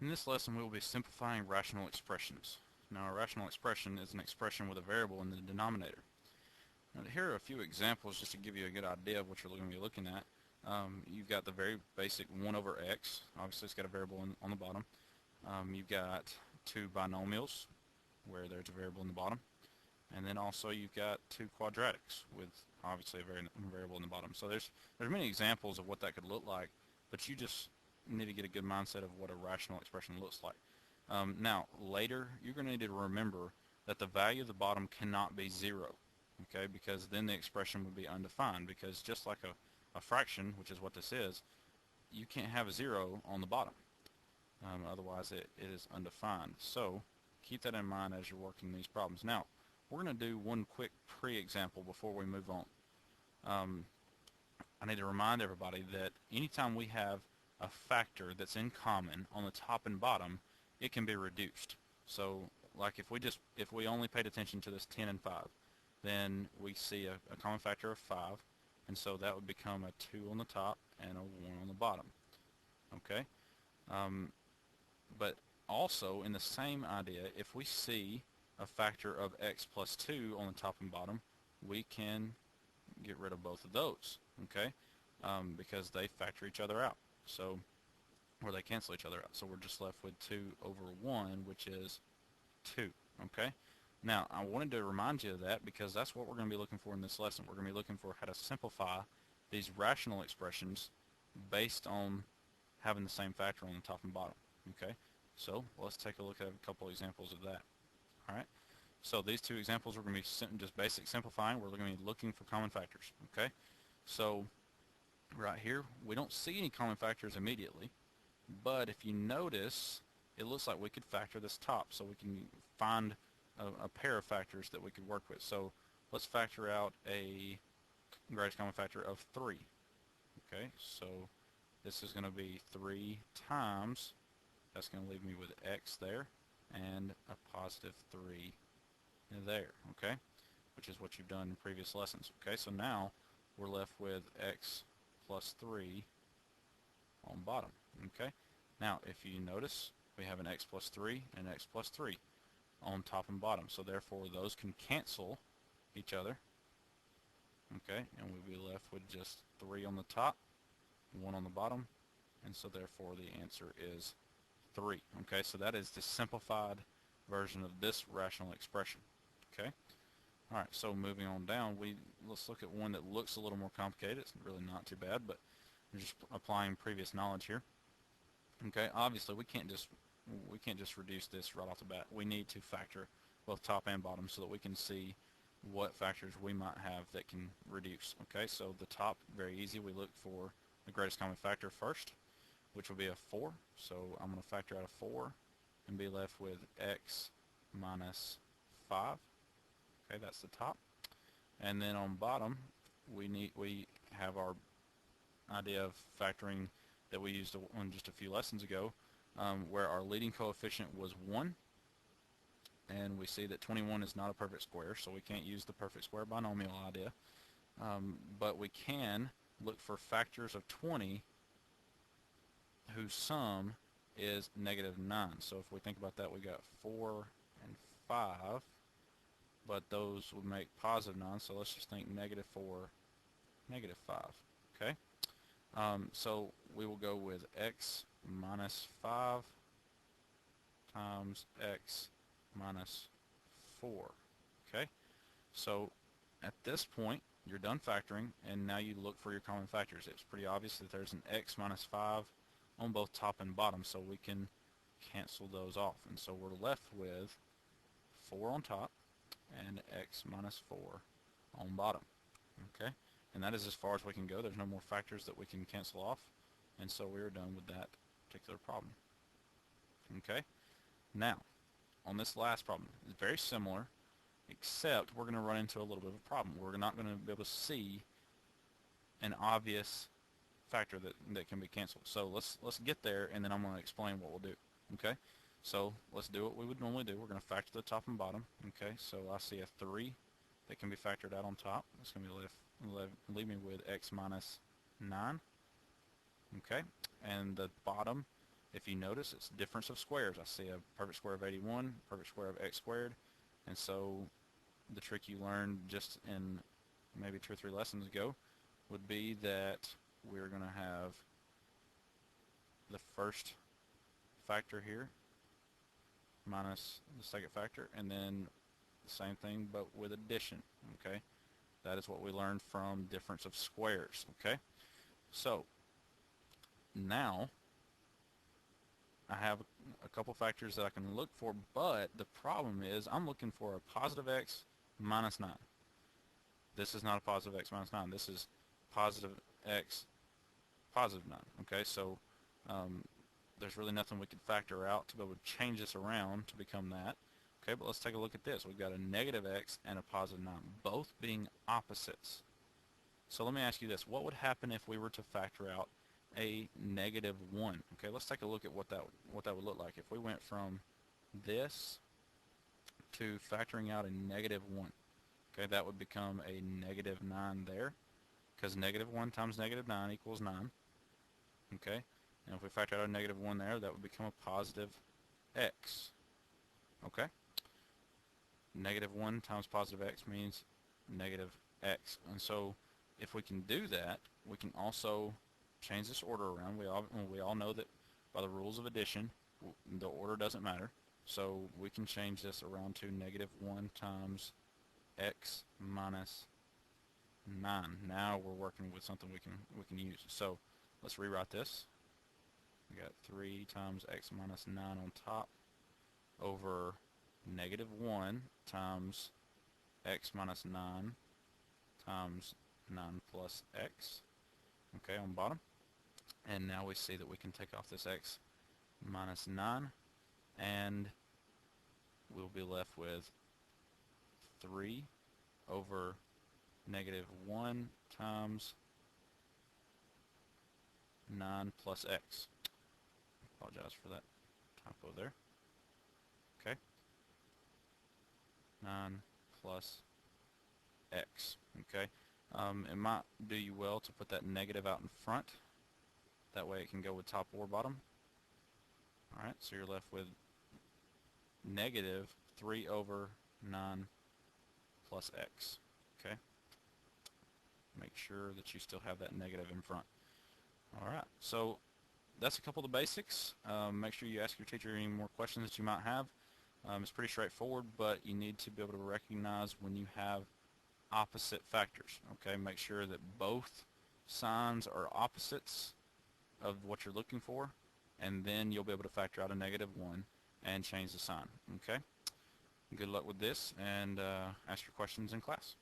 In this lesson we will be simplifying rational expressions. Now a rational expression is an expression with a variable in the denominator. Now here are a few examples just to give you a good idea of what you're going to be looking at. You've got the very basic 1 over x. Obviously it's got a variable on the bottom. You've got two binomials where there's a variable in the bottom. And then also you've got two quadratics with obviously a variable in the bottom. So there's many examples of what that could look like, but you just need to get a good mindset of what a rational expression looks like. Now later you're going to need to remember that the value of the bottom cannot be 0, okay, because then the expression would be undefined, because just like a fraction, which is what this is, you can't have a 0 on the bottom. Otherwise it is undefined. So keep that in mind as you're working these problems. Now we're going to do one quick pre-example before we move on. I need to remind everybody that anytime we have a factor that's in common on the top and bottom, it can be reduced. So like if we only paid attention to this 10 and 5, then we see a common factor of 5, and so that would become a 2 on the top and a 1 on the bottom. Okay? But also in the same idea, if we see a factor of x plus 2 on the top and bottom, we can get rid of both of those, okay? Because they factor each other out, so, or they cancel each other out. So we're just left with 2 over 1, which is 2, okay? Now, I wanted to remind you of that because that's what we're going to be looking for in this lesson. We're going to be looking for how to simplify these rational expressions based on having the same factor on the top and bottom, okay? So let's take a look at a couple examples of that. All right. So these two examples we're going to be just basic simplifying. We're going to be looking for common factors. Okay. So right here we don't see any common factors immediately, but if you notice, it looks like we could factor this top, so we can find a pair of factors that we could work with. So let's factor out a greatest common factor of 3. Okay. So this is going to be 3 times, that's going to leave me with x there, and a positive 3 there, okay, which is what you've done in previous lessons. Okay, so now we're left with x plus 3 on bottom. Okay, now if you notice, we have an x plus 3 and an x plus 3 on top and bottom, so therefore those can cancel each other. Okay, and we'll be left with just 3 on the top, 1 on the bottom, and so therefore the answer is 3. Okay, so that is the simplified version of this rational expression. Okay, all right, so moving on down, let's look at one that looks a little more complicated. It's really not too bad, but we're just applying previous knowledge here. Okay, obviously we can't just reduce this right off the bat. We need to factor both top and bottom so that we can see what factors we might have that can reduce. Okay, so the top, very easy. We look for the greatest common factor first, which will be a 4. So I'm going to factor out a 4 and be left with x minus 5. Okay, that's the top. And then on bottom, we have our idea of factoring that we used on just a few lessons ago, where our leading coefficient was 1, and we see that 21 is not a perfect square, so we can't use the perfect square binomial idea, but we can look for factors of 20 whose sum is negative 9. So if we think about that, we got 4 and 5, but those would make positive 9, so let's just think negative 4, negative 5. Okay, so we will go with x minus 5 times x minus 4. Okay, so at this point you're done factoring, and now you look for your common factors. It's pretty obvious that there's an x minus 5 on both top and bottom, so we can cancel those off, and so we're left with 4 on top and x minus 4 on bottom. Okay, and that is as far as we can go. There's no more factors that we can cancel off, and so we're done with that particular problem. Okay, now on this last problem, it's very similar, except we're going to run into a little bit of a problem. We're not going to be able to see an obvious factor that can be canceled. So let's get there, and then I'm going to explain what we'll do. Okay, so let's do what we would normally do. We're going to factor the top and bottom. Okay, so I see a 3 that can be factored out on top. It's going to leave me with x minus 9. Okay, and the bottom, if you notice, it's difference of squares. I see a perfect square of 81, perfect square of x squared, and so the trick you learned just in maybe 2 or 3 lessons ago would be that we're going to have the first factor here minus the second factor, and then the same thing but with addition. Okay, that is what we learned from difference of squares. Okay, so now I have a couple factors that I can look for, but the problem is I'm looking for a positive x minus 9. This is not a positive x minus 9. This is positive x positive 9. Okay, so there's really nothing we could factor out to be able to change this around to become that. Okay, but let's take a look at this. We've got a negative x and a positive 9, both being opposites. So let me ask you this. What would happen if we were to factor out a negative 1? Okay, let's take a look at what that would look like. If we went from this to factoring out a negative 1, okay, that would become a negative 9 there, because negative 1 times negative 9 equals 9. Okay, and if we factor out a negative 1 there, that would become a positive x. Okay, negative 1 times positive x means negative x. And so if we can do that, we can also change this order around. We all know that by the rules of addition, the order doesn't matter. So we can change this around to negative 1 times x minus 9. Now we're working with something we can use. So let's rewrite this. We got 3 times x minus 9 on top over negative 1 times x minus 9 times 9 plus x, okay, on bottom. And now we see that we can take off this x minus 9, and we'll be left with 3 over negative 1 times 9 plus x. Apologize for that typo there. Okay, 9 plus x. Okay, it might do you well to put that negative out in front. That way it can go with top or bottom. Alright, so you're left with negative 3 over 9 plus x. Okay, make sure that you still have that negative in front. Alright, so that's a couple of the basics. Make sure you ask your teacher any more questions that you might have. It's pretty straightforward, but you need to be able to recognize when you have opposite factors. Okay, make sure that both signs are opposites of what you're looking for, and then you'll be able to factor out a negative 1 and change the sign. Okay, good luck with this, and ask your questions in class.